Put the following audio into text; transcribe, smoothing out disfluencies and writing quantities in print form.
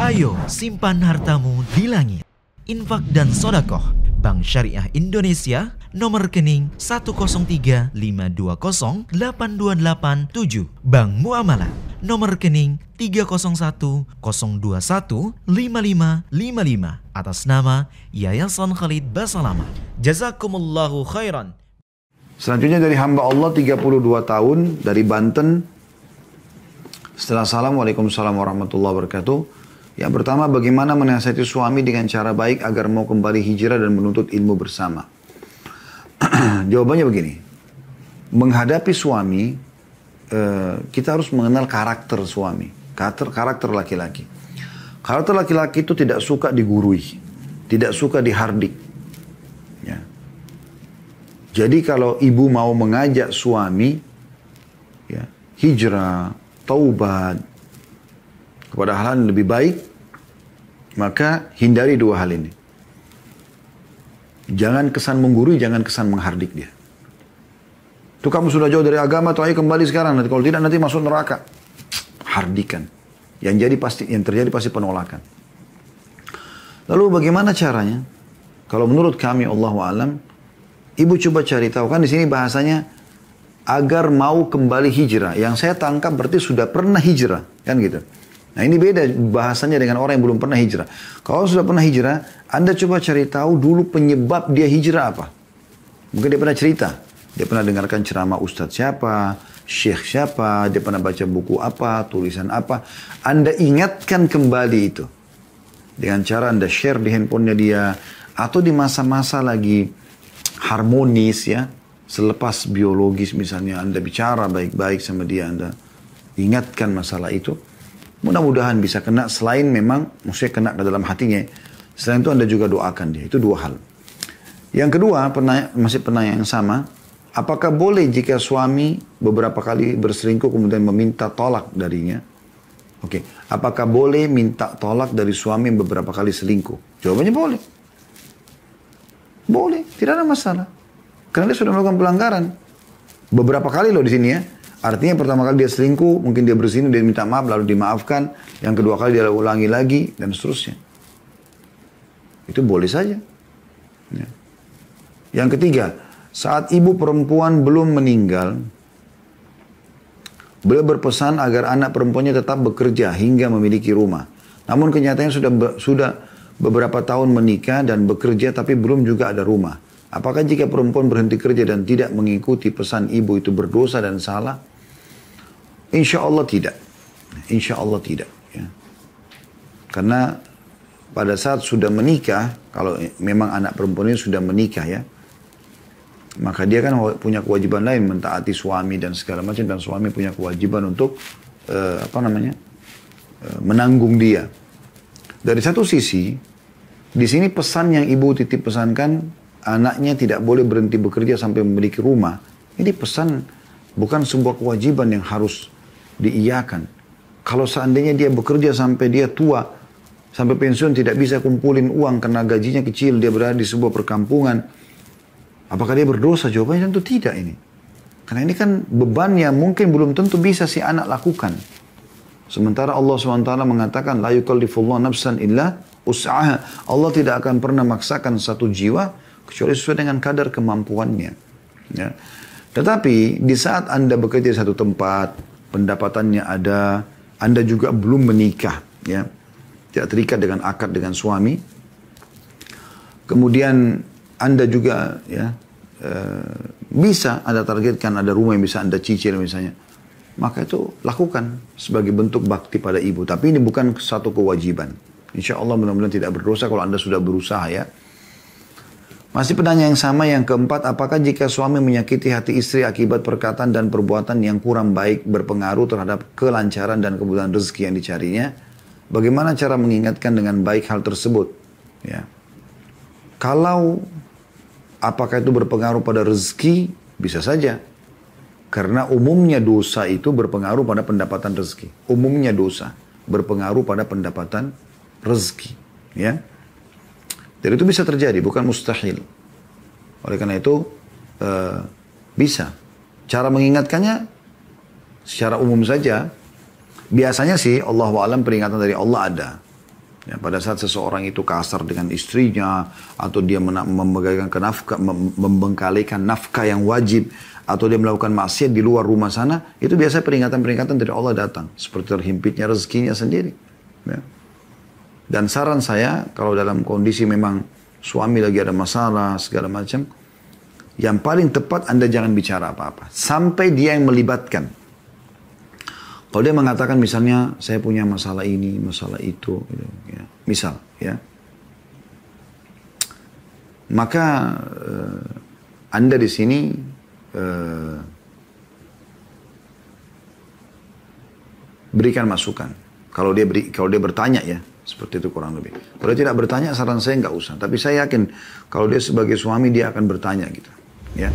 Ayo simpan hartamu di langit. Infak dan sodakoh Bank Syariah Indonesia, nomor rekening 10352082887. Bank Muamalah, nomor rekening 301021555 atas nama Yayasan Khalid Basalamah. Jazakumullahu khairan. Selanjutnya dari hamba Allah 32 tahun dari Banten. Setelah Assalamualaikum warahmatullahi wabarakatuh. Yang pertama, bagaimana menasihati suami dengan cara baik agar mau kembali hijrah dan menuntut ilmu bersama? Jawabannya begini. Menghadapi suami, kita harus mengenal karakter suami. Karakter laki-laki. Karakter laki-laki itu tidak suka digurui. Tidak suka dihardik. Ya. Jadi kalau ibu mau mengajak suami, ya, hijrah, taubat, kepada hal yang lebih baik, maka hindari dua hal ini. Jangan kesan menggurui, jangan kesan menghardik dia. Itu kamu sudah jauh dari agama, tuh ayo kembali sekarang. Nanti kalau tidak nanti masuk neraka. Hardikan. Yang terjadi pasti penolakan. Lalu bagaimana caranya? Kalau menurut kami, Allahu a'lam, ibu coba cari tahu, kan di sini bahasanya agar mau kembali hijrah. Yang saya tangkap berarti sudah pernah hijrah, kan gitu. Nah ini beda bahasanya dengan orang yang belum pernah hijrah. Kalau sudah pernah hijrah, Anda coba cari tahu dulu penyebab dia hijrah apa. Mungkin dia pernah cerita. Dia pernah dengarkan ceramah ustadz siapa, syekh siapa, dia pernah baca buku apa, tulisan apa. Anda ingatkan kembali itu. Dengan cara Anda share di handphonenya dia. Atau di masa-masa lagi harmonis ya. Selepas biologis misalnya Anda bicara baik-baik sama dia. Anda ingatkan masalah itu. Mudah-mudahan bisa kena, selain memang maksudnya kena ke dalam hatinya. Selain itu Anda juga doakan dia. Itu dua hal. Yang kedua, masih penanya yang sama. Apakah boleh jika suami beberapa kali berselingkuh kemudian meminta tolak darinya? Oke. Apakah boleh minta tolak dari suami yang beberapa kali selingkuh? Jawabannya boleh. Boleh. Tidak ada masalah. Karena dia sudah melakukan pelanggaran. Beberapa kali loh di sini ya. Artinya pertama kali dia selingkuh, mungkin dia berzina, dia minta maaf, lalu dimaafkan. Yang kedua kali dia ulangi lagi, dan seterusnya. Itu boleh saja. Ya. Yang ketiga, saat ibu perempuan belum meninggal, beliau berpesan agar anak perempuannya tetap bekerja hingga memiliki rumah. Namun kenyataannya sudah beberapa tahun menikah dan bekerja tapi belum juga ada rumah. Apakah jika perempuan berhenti kerja dan tidak mengikuti pesan ibu itu berdosa dan salah? Insya Allah tidak. Insya Allah tidak. Ya. Karena pada saat sudah menikah, kalau memang anak perempuan ini sudah menikah ya, maka dia kan punya kewajiban lain mentaati suami dan segala macam, dan suami punya kewajiban untuk menanggung dia. Dari satu sisi, di sini pesan yang ibu titip pesankan, anaknya tidak boleh berhenti bekerja sampai memiliki rumah. Ini pesan bukan sebuah kewajiban yang harus diiyakan. Kalau seandainya dia bekerja sampai dia tua, sampai pensiun tidak bisa kumpulin uang karena gajinya kecil, dia berada di sebuah perkampungan, apakah dia berdosa? Jawabannya tentu tidak ini. Karena ini kan beban yang mungkin belum tentu bisa si anak lakukan. Sementara Allah SWT mengatakan, la yukallifullahu nafsan illa us'aha. Allah tidak akan pernah maksakan satu jiwa kecuali sesuai dengan kadar kemampuannya. Ya. Tetapi di saat Anda bekerja di satu tempat, pendapatannya ada, Anda juga belum menikah, ya, tidak terikat dengan akad dengan suami. Kemudian Anda juga ya bisa Anda targetkan ada rumah yang bisa Anda cicil misalnya. Maka itu lakukan sebagai bentuk bakti pada ibu. Tapi ini bukan satu kewajiban. Insya Allah mudah-mudahan tidak berdosa kalau Anda sudah berusaha ya. Masih pertanyaan yang sama, yang keempat, apakah jika suami menyakiti hati istri akibat perkataan dan perbuatan yang kurang baik berpengaruh terhadap kelancaran dan kebutuhan rezeki yang dicarinya? Bagaimana cara mengingatkan dengan baik hal tersebut? Ya. Kalau apakah itu berpengaruh pada rezeki? Bisa saja. Karena umumnya dosa itu berpengaruh pada pendapatan rezeki. Umumnya dosa berpengaruh pada pendapatan rezeki. Ya. Dan itu bisa terjadi, bukan mustahil. Oleh karena itu, bisa. Cara mengingatkannya, secara umum saja, biasanya sih, Allahu a'lam peringatan dari Allah ada. Ya, pada saat seseorang itu kasar dengan istrinya, atau dia membengkalikan nafkah yang wajib, atau dia melakukan maksiat di luar rumah sana, itu biasanya peringatan-peringatan dari Allah datang. Seperti terhimpitnya rezekinya sendiri. Ya. Dan saran saya, kalau dalam kondisi memang suami lagi ada masalah, segala macam, yang paling tepat Anda jangan bicara apa-apa. Sampai dia yang melibatkan. Kalau dia mengatakan misalnya, saya punya masalah ini, masalah itu, gitu, ya. Misal, ya. Maka Anda di sini berikan masukan. Kalau dia bertanya ya, seperti itu kurang lebih. Kalau dia tidak bertanya, saran saya nggak usah. Tapi saya yakin kalau dia sebagai suami dia akan bertanya gitu, ya.